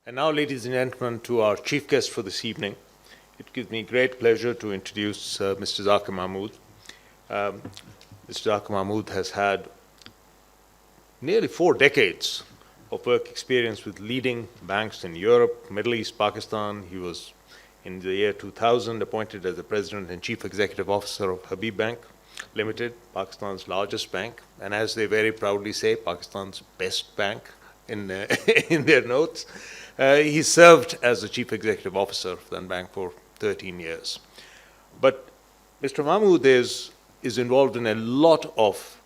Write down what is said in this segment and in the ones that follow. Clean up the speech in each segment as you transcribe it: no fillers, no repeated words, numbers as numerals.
And now, ladies and gentlemen, to our chief guest for this evening. It gives me great pleasure to introduce Mr. Zakir Mahmood. Mr. Zakir Mahmood has had nearly 4 decades of work experience with leading banks in Europe, Middle East, Pakistan. He was, in the year 2000, appointed as the President and Chief Executive Officer of Habib Bank Limited, Pakistan's largest bank, and as they very proudly say, Pakistan's best bank in, in their notes. He served as the Chief Executive Officer of that bank for 13 years. But Mr. Mahmood is involved in a lot of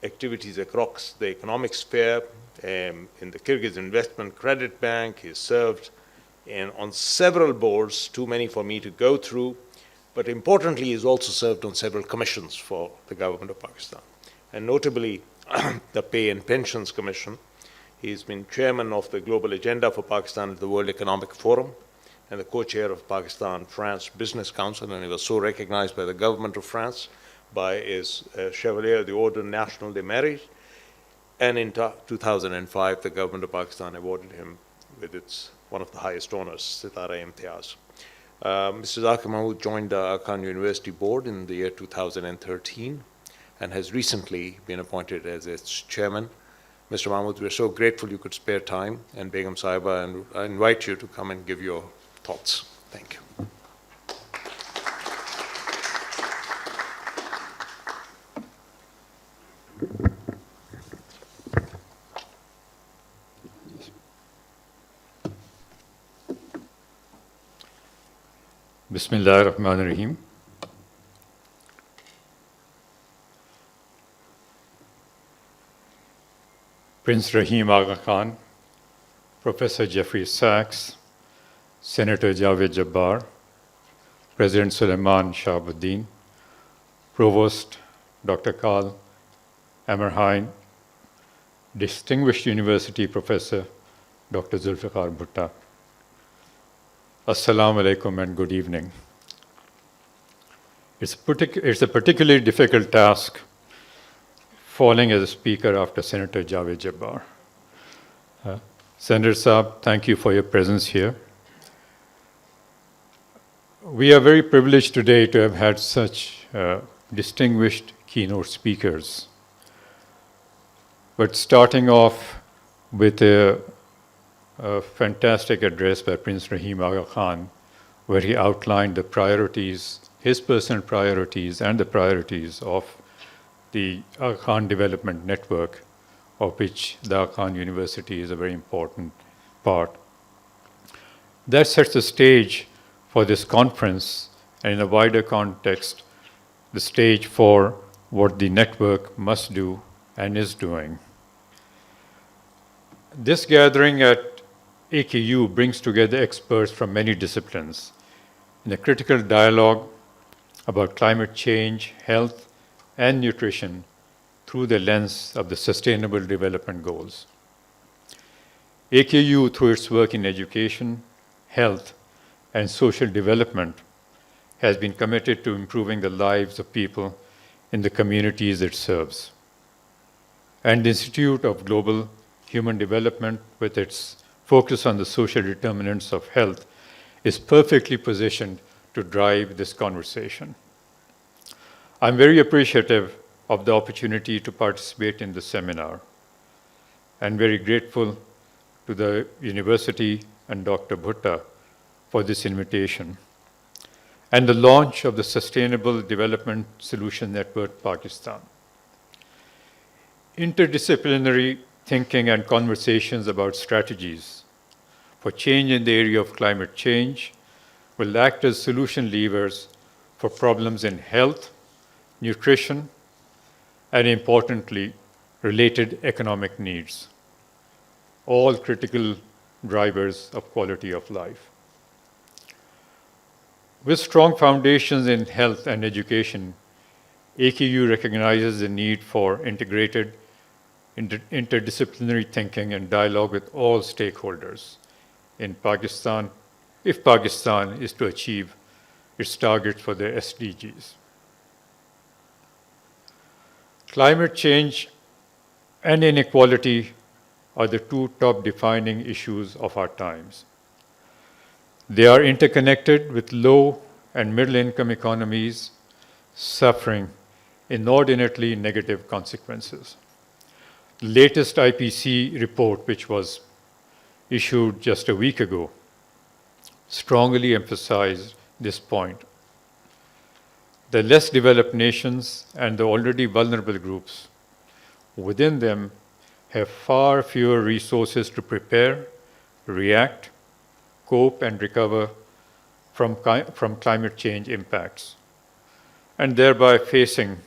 activities across the economic sphere. In the Kyrgyz Investment Credit Bank, he served on several boards, too many for me to go through. But importantly, he's also served on several commissions for the government of Pakistan, and notably the Pay and Pensions Commission. He's been chairman of the Global Agenda for Pakistan at the World Economic Forum and the co-chair of Pakistan-France Business Council, and he was so recognized by the government of France by his Chevalier de Ordre National de Mérite. And in 2005, the government of Pakistan awarded him with one of the highest honors, Sitara-e-Imtiaz. Mr. Zakir Mahmood joined the Aga Khan University Board in the year 2013 and has recently been appointed as its chairman. Mr. Mahmood, we're so grateful you could spare time, and Begum Sahiba, and I invite you to come and give your thoughts. Thank you. Bismillah ar-Rahman ar-Rahim. Prince Rahim Aga Khan, Professor Jeffrey Sachs, Senator Javi Jabbar, President Suleiman Shahabuddin, Provost Dr. Karl Ammerheim, Distinguished University Professor Dr. Zulfikar Bhutta. Assalamu alaikum and good evening. It's a particularly difficult task falling as a speaker after Senator Javi Jabbar. Senator Saab, thank you for your presence here. We are very privileged today to have had such distinguished keynote speakers. But starting off with a fantastic address by Prince Rahim Aga Khan, where he outlined the priorities, his personal priorities and the priorities of the Aga Khan Development Network, of which the Aga Khan University is a very important part. That sets the stage for this conference, and in a wider context, the stage for what the network must do and is doing. This gathering at AKU brings together experts from many disciplines in a critical dialogue about climate change, health, and nutrition through the lens of the Sustainable Development Goals. AKU, through its work in education, health, and social development, has been committed to improving the lives of people in the communities it serves. And the Institute of Global Human Development, with its focus on the social determinants of health, is perfectly positioned to drive this conversation. I'm very appreciative of the opportunity to participate in the seminar and very grateful to the university and Dr. Bhutta for this invitation and the launch of the Sustainable Development Solution Network Pakistan. Interdisciplinary thinking and conversations about strategies for change in the area of climate change will act as solution levers for problems in health, nutrition, and importantly, related economic needs, all critical drivers of quality of life. With strong foundations in health and education, AKU recognizes the need for integrated interdisciplinary thinking and dialogue with all stakeholders in Pakistan, if Pakistan is to achieve its targets for the SDGs. Climate change and inequality are the two top defining issues of our times. They are interconnected with low and middle income economies suffering inordinately negative consequences. The latest IPC report, which was issued just a week ago, strongly emphasized this point. The less developed nations and the already vulnerable groups within them have far fewer resources to prepare, react, cope, and recover from climate change impacts, and thereby facing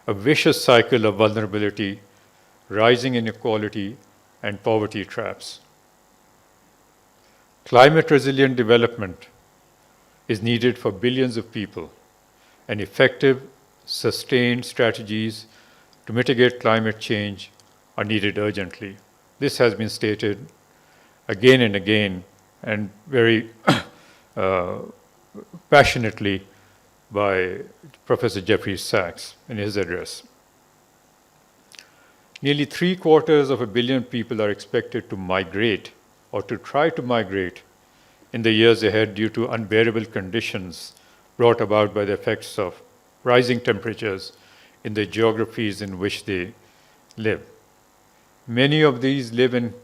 a vicious cycle of vulnerability, rising inequality, and poverty traps. Climate-resilient development is needed for billions of people, and effective, sustained strategies to mitigate climate change are needed urgently. This has been stated again and again and very passionately by Professor Jeffrey Sachs in his address. Nearly 750 million people are expected to migrate or to try to migrate in the years ahead due to unbearable conditions brought about by the effects of rising temperatures in the geographies in which they live. Many of these live in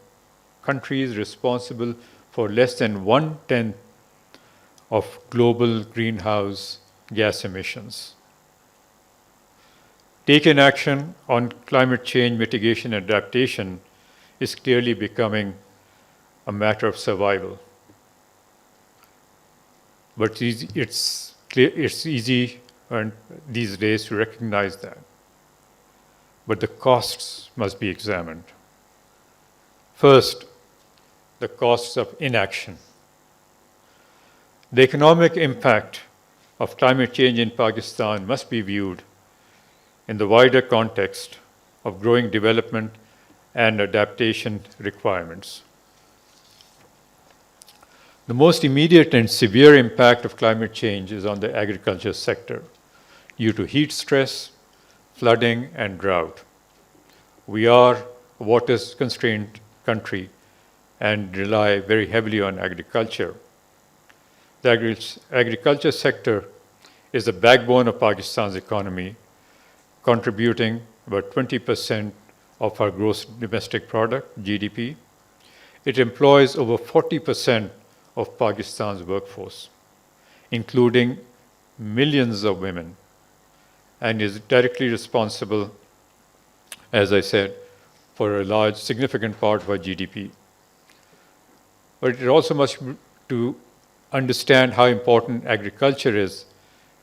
countries responsible for less than 1/10 of global greenhouse gas emissions. Taking action on climate change mitigation and adaptation is clearly becoming a matter of survival. But it's easy these days to recognize that. But the costs must be examined. First, the costs of inaction. The economic impact of climate change in Pakistan must be viewed in the wider context of growing development and adaptation requirements. The most immediate and severe impact of climate change is on the agriculture sector due to heat stress, flooding, and drought. We are a water-constrained country and rely very heavily on agriculture. The agriculture sector is the backbone of Pakistan's economy, contributing about 20% of our gross domestic product, GDP. It employs over 40% of Pakistan's workforce, including millions of women, and is directly responsible, as I said, for a large, significant part of our GDP. But it also must, to understand how important agriculture is,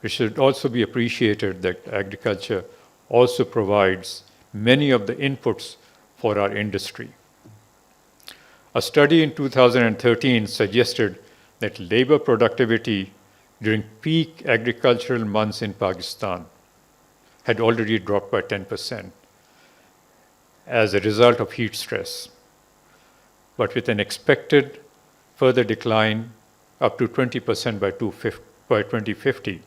it should also be appreciated that agriculture also provides many of the inputs for our industry. A study in 2013 suggested that labor productivity during peak agricultural months in Pakistan had already dropped by 10% as a result of heat stress, but with an expected further decline up to 20% by 2050.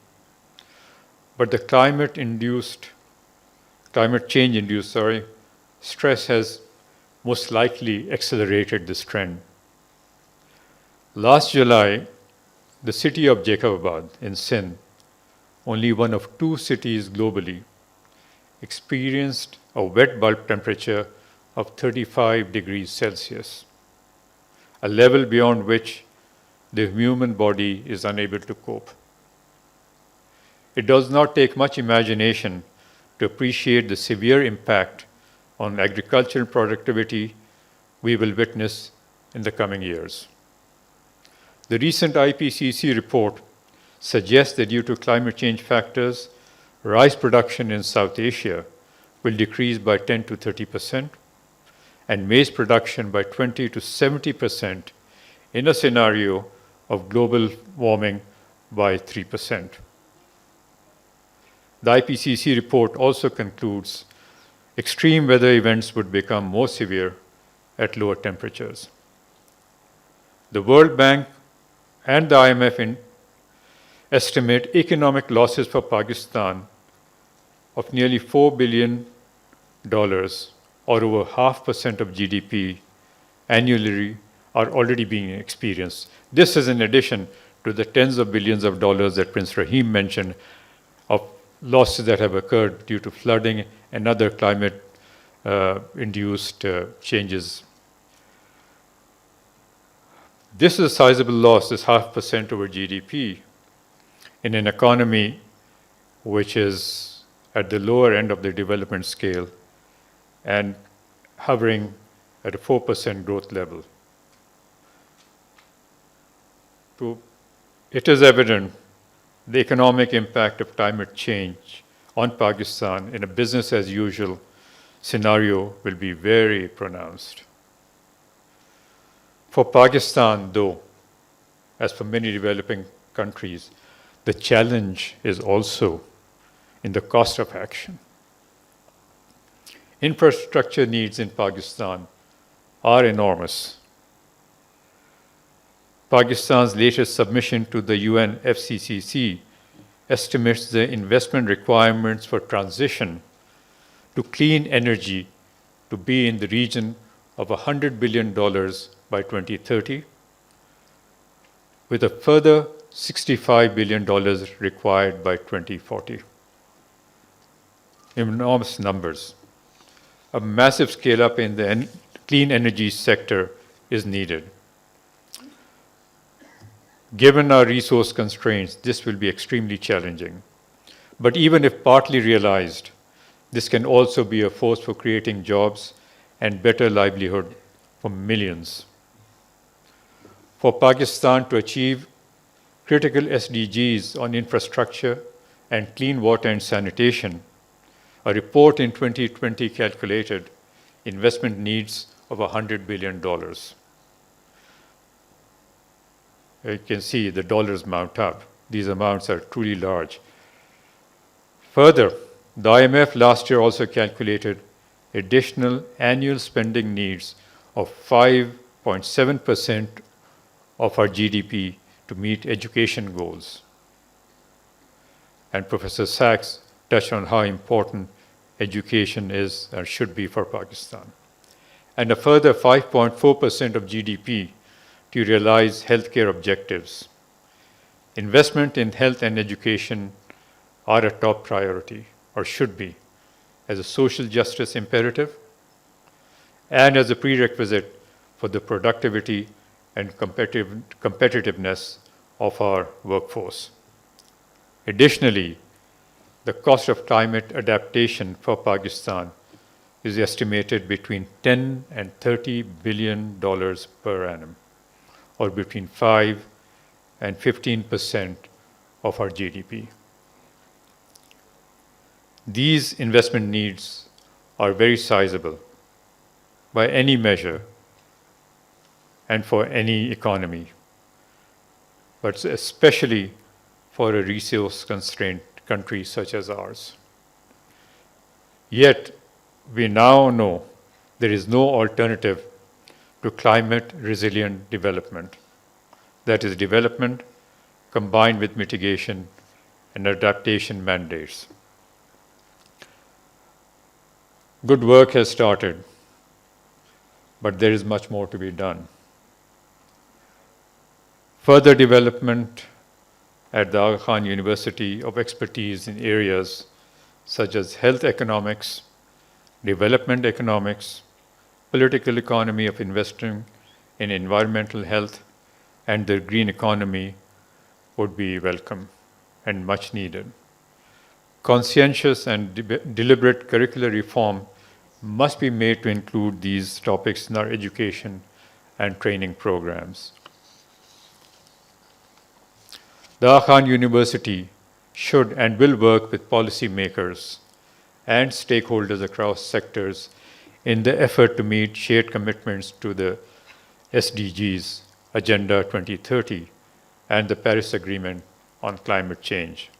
But the climate change-induced stress has most likely accelerated this trend. Last July, the city of Jabbar in Sindh, only one of 2 cities globally, experienced a wet bulb temperature of 35 degrees Celsius, a level beyond which the human body is unable to cope. It does not take much imagination to appreciate the severe impact on agricultural productivity we will witness in the coming years. The recent IPCC report suggests that due to climate change factors, rice production in South Asia will decrease by 10 to 30%, and maize production by 20 to 70% in a scenario of global warming by 3%. The IPCC report also concludes extreme weather events would become more severe at lower temperatures. The World Bank and the IMF estimate economic losses for Pakistan of nearly $4 billion, or over 0.5% of GDP, annually are already being experienced. This is in addition to the tens of billions of dollars that Prince Rahim mentioned of losses that have occurred due to flooding and other climate induced changes. This is a sizable loss, this 0.5% over GDP in an economy which is at the lower end of the development scale and hovering at a 4% growth level. It is evident the economic impact of climate change on Pakistan in a business as usual scenario will be very pronounced. For Pakistan, though, as for many developing countries, the challenge is also in the cost of action. Infrastructure needs in Pakistan are enormous. Pakistan's latest submission to the UN FCCC estimates the investment requirements for transition to clean energy to be in the region of $100 billion by 2030, with a further $65 billion required by 2040. Enormous numbers. A massive scale-up in the clean energy sector is needed. Given our resource constraints, this will be extremely challenging. But even if partly realized, this can also be a force for creating jobs and better livelihood for millions. For Pakistan to achieve critical SDGs on infrastructure and clean water and sanitation, a report in 2020 calculated investment needs of $100 billion. You can see the dollars mount up. These amounts are truly large. Further, the IMF last year also calculated additional annual spending needs of 5.7% of our GDP to meet education goals. And Professor Sachs touched on how important education is or should be for Pakistan. And a further 5.4% of GDP to realize healthcare objectives. Investment in health and education are a top priority, or should be, as a social justice imperative and as a prerequisite for the productivity and competitiveness of our workforce. Additionally, the cost of climate adaptation for Pakistan is estimated between $10 and $30 billion per annum, or between 5 and 15% of our GDP. These investment needs are very sizable by any measure and for any economy, but especially for a resource-constrained country such as ours. Yet, we now know there is no alternative to climate-resilient development. That is, development combined with mitigation and adaptation mandates. Good work has started, but there is much more to be done. Further development at the Aga Khan University of expertise in areas such as health economics, development economics, political economy of investing in environmental health, and the green economy would be welcome and much needed. Conscientious and deliberate curricular reform must be made to include these topics in our education and training programs. The Aga Khan University should and will work with policymakers and stakeholders across sectors in the effort to meet shared commitments to the SDGs, Agenda 2030, and the Paris Agreement on climate change.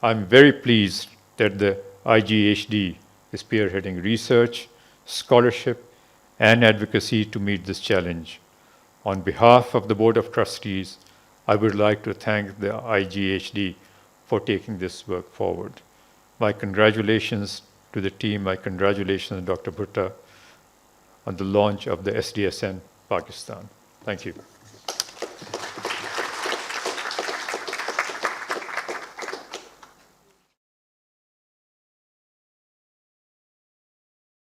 I'm very pleased that the IGHD is spearheading research, scholarship, and advocacy to meet this challenge. On behalf of the Board of Trustees, I would like to thank the IGHD for taking this work forward. My congratulations to the team, my congratulations to Dr. Bhutta on the launch of the SDSN Pakistan. Thank you.